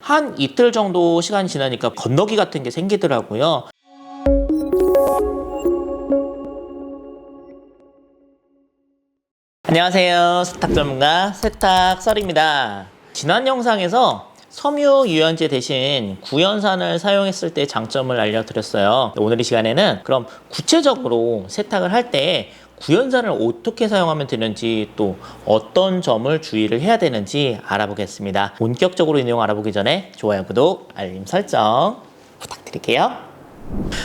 한 이틀 정도 시간이 지나니까 건더기 같은 게 생기더라고요. 안녕하세요. 세탁 전문가 세탁설입니다. 지난 영상에서 섬유유연제 대신 구연산을 사용했을 때 장점을 알려드렸어요. 오늘 이 시간에는 그럼 구체적으로 세탁을 할 때 구연산을 어떻게 사용하면 되는지, 또 어떤 점을 주의를 해야 되는지 알아보겠습니다. 본격적으로 이 내용 알아보기 전에 좋아요, 구독, 알림 설정 부탁드릴게요.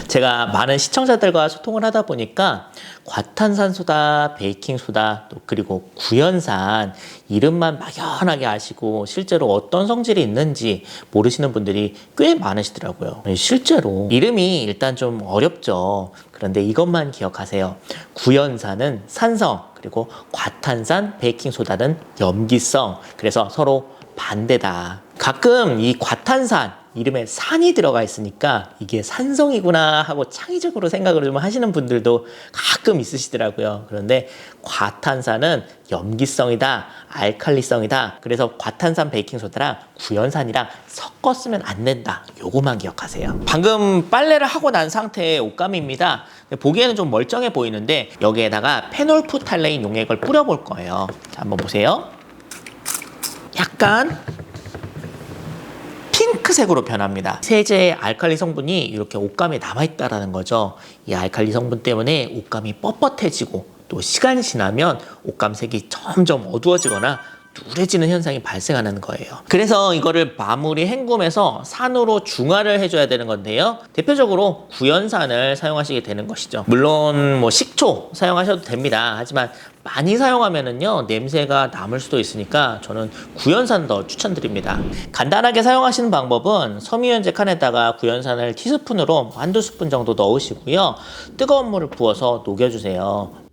제가 많은 시청자들과 소통을 하다 보니까 과탄산소다, 베이킹소다, 또 그리고 구연산 이름만 막연하게 아시고 실제로 어떤 성질이 있는지 모르시는 분들이 꽤 많으시더라고요. 실제로 이름이 일단 좀 어렵죠. 그런데 이것만 기억하세요. 구연산은 산성, 그리고 과탄산, 베이킹소다는 염기성. 그래서 서로 반대다. 가끔 이 과탄산 이름에 산이 들어가 있으니까 이게 산성이구나 하고 창의적으로 생각을 좀 하시는 분들도 가끔 있으시더라고요. 그런데 과탄산은 염기성이다, 알칼리성이다. 그래서 과탄산 베이킹소다랑 구연산이랑 섞어 쓰면 안 된다. 요거만 기억하세요. 방금 빨래를 하고 난 상태의 옷감입니다. 보기에는 좀 멀쩡해 보이는데 여기에다가 페놀프탈레인 용액을 뿌려볼 거예요. 자, 한번 보세요. 약간 핑크색으로 변합니다. 세제의 알칼리 성분이 이렇게 옷감에 남아있다는 거죠. 이 알칼리 성분 때문에 옷감이 뻣뻣해지고, 또 시간이 지나면 옷감 색이 점점 어두워지거나 누래지는 현상이 발생하는 거예요. 그래서 이거를 마무리 헹굼해서 산으로 중화를 해줘야 되는 건데요. 대표적으로 구연산을 사용하시게 되는 것이죠. 물론 뭐 식초 사용하셔도 됩니다. 하지만 많이 사용하면은요 냄새가 남을 수도 있으니까 저는 구연산 더 추천드립니다. 간단하게 사용하시는 방법은 섬유유연제 칸에다가 구연산을 티스푼으로 한두 스푼 정도 넣으시고요. 뜨거운 물을 부어서 녹여주세요.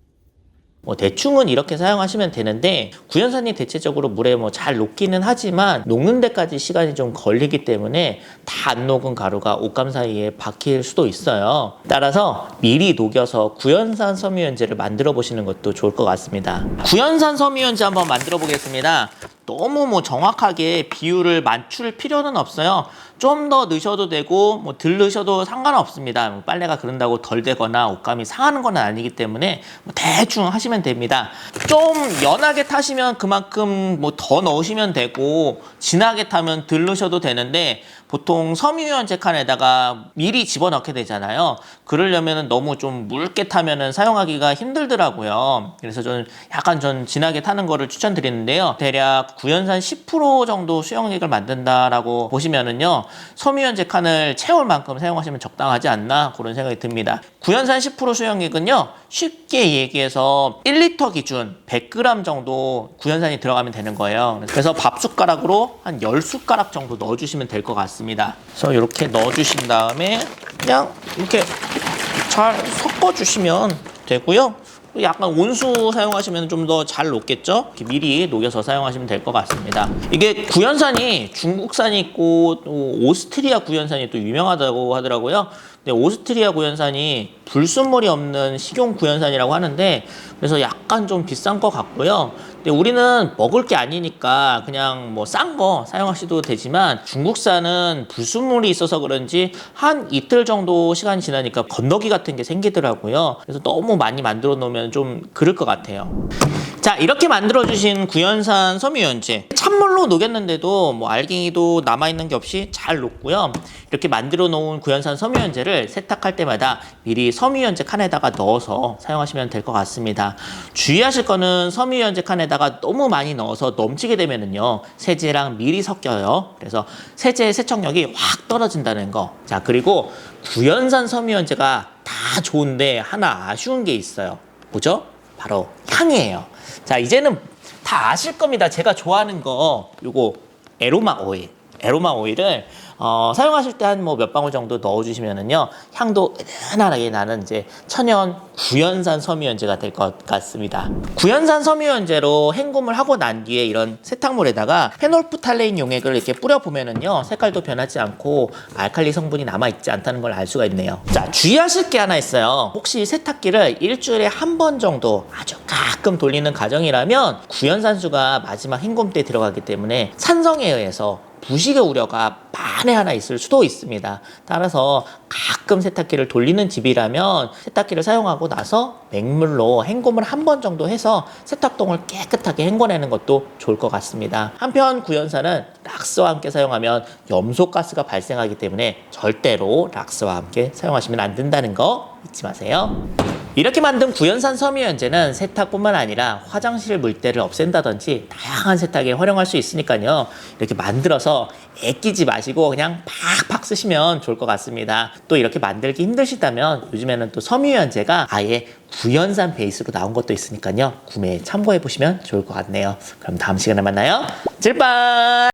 대충은 이렇게 사용하시면 되는데, 구연산이 대체적으로 물에 잘 녹기는 하지만 녹는 데까지 시간이 좀 걸리기 때문에 다 안 녹은 가루가 옷감 사이에 박힐 수도 있어요. 따라서 미리 녹여서 구연산 섬유유연제를 만들어 보시는 것도 좋을 것 같습니다. 구연산 섬유유연제 한번 만들어 보겠습니다. 너무 정확하게 비율을 맞출 필요는 없어요. 좀 더 넣으셔도 되고 덜 넣으셔도 상관없습니다. 빨래가 그런다고 덜 되거나 옷감이 상하는 건 아니기 때문에 대충 하시면 됩니다. 좀 연하게 타시면 그만큼 더 넣으시면 되고, 진하게 타면 덜 넣으셔도 되는데, 보통 섬유유연제 칸에다가 미리 집어넣게 되잖아요. 그러려면 너무 좀 묽게 타면은 사용하기가 힘들더라고요. 그래서 저는 약간 진하게 타는 거를 추천드리는데요. 대략 구연산 10% 정도 수용액을 만든다라고 보시면은요, 섬유유연제 칸을 채울 만큼 사용하시면 적당하지 않나, 그런 생각이 듭니다. 구연산 10% 수용액은요, 쉽게 얘기해서 1리터 기준 100g 정도 구연산이 들어가면 되는 거예요. 그래서 밥숟가락으로 한 10숟가락 정도 넣어주시면 될 것 같습니다. 그래서 이렇게 넣어주신 다음에 그냥 이렇게 잘 섞어주시면 되고요. 약간 온수 사용하시면 좀 더 잘 녹겠죠? 이렇게 미리 녹여서 사용하시면 될 것 같습니다. 이게 구연산이 중국산이 있고 또 오스트리아 구연산이 또 유명하다고 하더라고요. 근데 오스트리아 구연산이 불순물이 없는 식용 구연산이라고 하는데, 그래서 약간 좀 비싼 것 같고요. 근데 우리는 먹을 게 아니니까 그냥 싼 거 사용하셔도 되지만, 중국산은 불순물이 있어서 그런지 한 이틀 정도 시간이 지나니까 건더기 같은 게 생기더라고요. 그래서 너무 많이 만들어 놓으면 좀 그럴 것 같아요. 자, 이렇게 만들어주신 구연산 섬유유연제, 찬물로 녹였는데도 알갱이도 남아있는 게 없이 잘 녹고요. 이렇게 만들어 놓은 구연산 섬유유연제를 세탁할 때마다 미리 섬유유연제 칸에다가 넣어서 사용하시면 될 것 같습니다. 주의하실 거는 섬유유연제 칸에다가 너무 많이 넣어서 넘치게 되면은요, 세제랑 밀이 섞여요. 그래서 세제의 세척력이 확 떨어진다는 거. 자, 그리고 구연산 섬유유연제가 다 좋은데 하나 아쉬운 게 있어요. 뭐죠? 바로 향이에요. 자, 이제는 다 아실 겁니다. 제가 좋아하는 거, 요거 에로마 오일. 에로마 오일을 사용하실 때 한 몇 방울 정도 넣어주시면은요, 향도 은은하게 나는 이제 천연 구연산 섬유유연제가 될 것 같습니다. 구연산 섬유유연제로 헹굼을 하고 난 뒤에 이런 세탁물에다가 페놀프탈레인 용액을 이렇게 뿌려보면은요, 색깔도 변하지 않고 알칼리 성분이 남아있지 않다는 걸 알 수가 있네요. 자, 주의하실 게 하나 있어요. 혹시 세탁기를 일주일에 한 번 정도 아주 가끔 돌리는 가정이라면 구연산수가 마지막 헹굼 때 들어가기 때문에 산성에 의해서 부식의 우려가 만에 하나 있을 수도 있습니다. 따라서 가끔 세탁기를 돌리는 집이라면 세탁기를 사용하고 나서 맹물로 헹굼을 한 번 정도 해서 세탁동을 깨끗하게 헹궈내는 것도 좋을 것 같습니다. 한편 구연사는 락스와 함께 사용하면 염소가스가 발생하기 때문에 절대로 락스와 함께 사용하시면 안 된다는 거 잊지 마세요. 이렇게 만든 구연산 섬유유연제는 세탁뿐만 아니라 화장실 물때를 없앤다든지 다양한 세탁에 활용할 수 있으니까요. 이렇게 만들어서 애끼지 마시고 그냥 팍팍 쓰시면 좋을 것 같습니다. 또 이렇게 만들기 힘드시다면 요즘에는 또 섬유유연제가 아예 구연산 베이스로 나온 것도 있으니까요. 구매에 참고해 보시면 좋을 것 같네요. 그럼 다음 시간에 만나요. 찔빠!